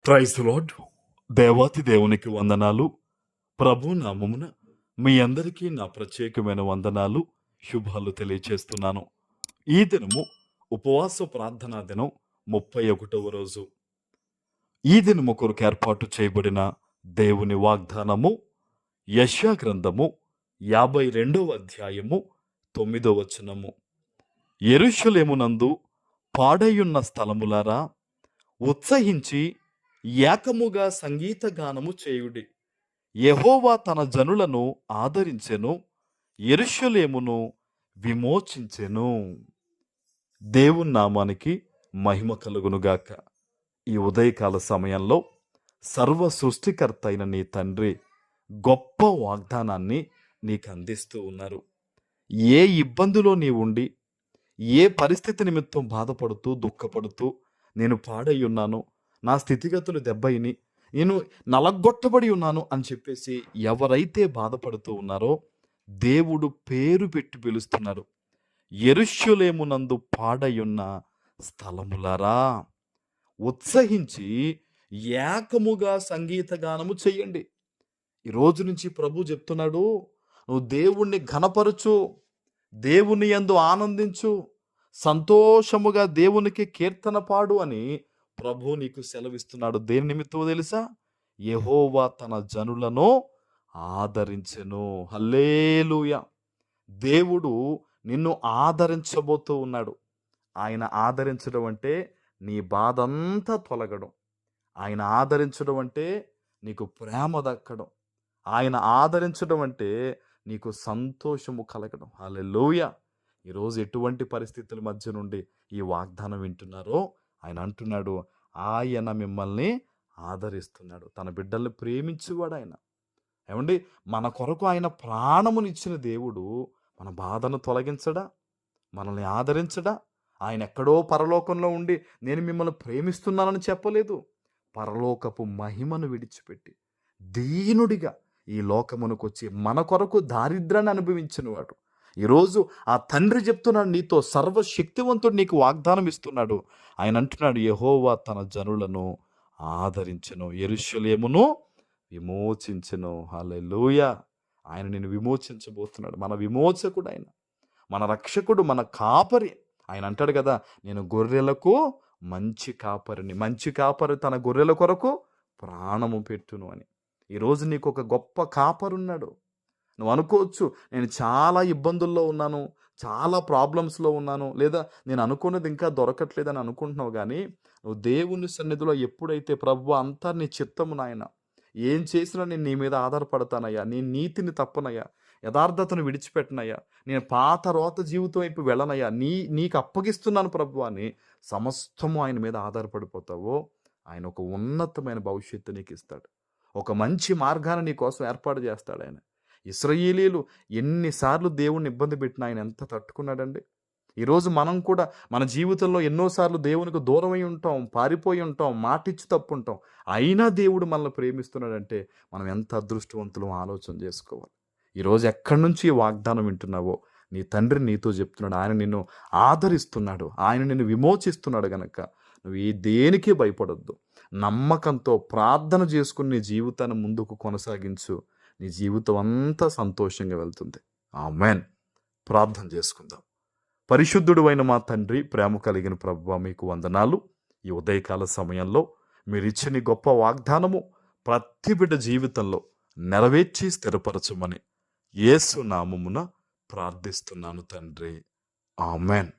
Praise lord. దేవాతి దేవునికి వందనాలు. ప్రభు నామమున మీ అందరికీ నా ప్రత్యేకమైన వందనాలు, శుభాలు తెలియచేస్తున్నాను. ఈ దినము ఉపవాస ప్రార్థనా దినం 31వ రోజు. ఈ దినము కొరకు ఏర్పాటు చేయబడిన దేవుని వాగ్దానము యెషయా గ్రంథము 52వ అధ్యాయము 9వ వచనము. యెరూషలేమునందు పాడైయున్న స్థలములారా, ఉత్సహించి ఏకముగా సంగీత గానము చేయుడి. యెహోవా తన జనులను ఆదరించెను, యెరూషలేమును విమోచించెను. దేవుని నామానికి మహిమ కలుగునుగాక. ఈ ఉదయకాల సమయంలో సర్వ సృష్టికర్త అయిన నీ తండ్రి గొప్ప వాగ్దానాన్ని నీకు అందిస్తూ ఉన్నారు. ఏ ఇబ్బందిలో నీ ఉండి, ఏ పరిస్థితి నిమిత్తం బాధపడుతూ దుఃఖపడుతూ నేను పాడై ఉన్నాను, నా స్థితిగతులు దెబ్బయిని, నేను నలగొట్టబడి ఉన్నాను అని చెప్పేసి ఎవరైతే బాధపడుతూ ఉన్నారో దేవుడు పేరు పెట్టి పిలుస్తున్నారు. యెరూషలేమునందు పాడయున్న స్థలములారా, ఉత్సహించి ఏకముగా సంగీత గానము చెయ్యండి. ఈ రోజు నుంచి ప్రభు చెప్తున్నాడు, నువ్వు దేవుణ్ణి ఘనపరచు, దేవుని యందు ఆనందించు, సంతోషముగా దేవునికి కీర్తన పాడు అని ప్రభు నీకు సెలవిస్తున్నాడు. దేని నిమిత్తమో తెలుసా? యెహోవా తన జనులను ఆదరించెను. హల్లెలూయా. దేవుడు నిన్ను ఆదరించబోతూ ఉన్నాడు. ఆయన ఆదరించడం అంటే నీ బాధంతా తొలగడం. ఆయన ఆదరించడం అంటే నీకు ప్రేమ దక్కడం. ఆయన ఆదరించడం అంటే నీకు సంతోషము కలగడం. హల్లెలూయా. ఈరోజు ఎటువంటి పరిస్థితుల మధ్య నుండి ఈ వాగ్దానం వింటున్నారో ఆయన అంటున్నాడు, ఆయన మిమ్మల్ని ఆదరిస్తున్నాడు. తన బిడ్డల్ని ప్రేమించేవాడు ఆయన. ఏమండి, మన కొరకు ఆయన ప్రాణమునిచ్చిన దేవుడు మన బాధను తొలగించడా? మనల్ని ఆదరించడా? ఆయన ఎక్కడో పరలోకంలో ఉండి నేను మిమ్మల్ని ప్రేమిస్తున్నానని చెప్పలేదు. పరలోకపు మహిమను విడిచిపెట్టి దీనుడిగా ఈ లోకమునకు వచ్చి మన కొరకు దారిద్రాన్ని అనుభవించిన వాడు. ఈరోజు ఆ తండ్రి చెప్తున్నాడు, నీతో సర్వశక్తివంతుడు నీకు వాగ్దానం ఇస్తున్నాడు. ఆయన అంటున్నాడు, యెహోవా తన జనులను ఆదరించెను, యెరూషలేమును విమోచించెను. హల్లెలూయా. ఆయన నిన్ను విమోచించబోతున్నాడు. మన విమోచకుడు ఆయన, మన రక్షకుడు, మన కాపరి. ఆయన అంటాడు కదా, నేను గొర్రెలకు మంచి కాపరిని, మంచి కాపరి తన గొర్రెల కొరకు ప్రాణము పెట్టును అని. ఈరోజు నీకు ఒక గొప్ప కాపరున్నాడు. నువ్వు అనుకోవచ్చు, నేను చాలా ఇబ్బందుల్లో ఉన్నాను, చాలా ప్రాబ్లమ్స్లో ఉన్నాను, లేదా నేను అనుకున్నది ఇంకా దొరకట్లేదని అనుకుంటున్నావు. కానీ నువ్వు దేవుని సన్నిధిలో ఎప్పుడైతే ప్రభువా అంతా నీ చిత్తము నాయన, ఏం చేసినా నేను నీ మీద ఆధారపడతానయ్యా, నీ నీతిని తప్పనయ్యా, యథార్థతను విడిచిపెట్టనయ్యా, నేను పాత రోత జీవితం వైపు వెళ్ళనయ్యా, నీకు అప్పగిస్తున్నాను ప్రభువా అని సమస్తము ఆయన మీద ఆధారపడిపోతావో ఆయన ఒక ఉన్నతమైన భవిష్యత్తు నీకు ఇస్తాడు. ఒక మంచి మార్గాన్ని నీ కోసం ఏర్పాటు చేస్తాడు ఆయన. ఇశ్రాయేలీయులు ఎన్నిసార్లు దేవుణ్ణి ఇబ్బంది పెట్టిన ఆయన ఎంత తట్టుకున్నాడండి. ఈరోజు మనం కూడా మన జీవితంలో ఎన్నోసార్లు దేవునికి దూరమై ఉంటాం, పారిపోయి ఉంటాం, మాటిచ్చి తప్పుంటాం. అయినా దేవుడు మనల్ని ప్రేమిస్తున్నాడంటే మనం ఎంత అదృష్టవంతులం ఆలోచన చేసుకోవాలి. ఈరోజు ఎక్కడి నుంచి ఈ వాగ్దానం వింటున్నావో నీ తండ్రి నీతో చెప్తున్నాడు. ఆయన నిన్ను ఆదరిస్తున్నాడు, ఆయన నిన్ను విమోచిస్తున్నాడు. గనక నువ్వు ఈ దేనికి భయపడొద్దు. నమ్మకంతో ప్రార్థన చేసుకుని నీ జీవితాన్ని ముందుకు కొనసాగించు. నీ జీవితం అంతా సంతోషంగా వెళ్తుంది. ఆమేన్. ప్రార్థన చేసుకుందాం. పరిశుద్ధుడు అయిన మా తండ్రి, ప్రేమ కలిగిన ప్రభువా, మీకు వందనాలు. ఈ ఉదయకాల సమయంలో మీరిచ్చిన గొప్ప వాగ్దానము ప్రతి బిడ్డ జీవితంలో నెరవేర్చి స్థిరపరచమని యేసు నామమున ప్రార్థిస్తున్నాను తండ్రి. ఆమేన్.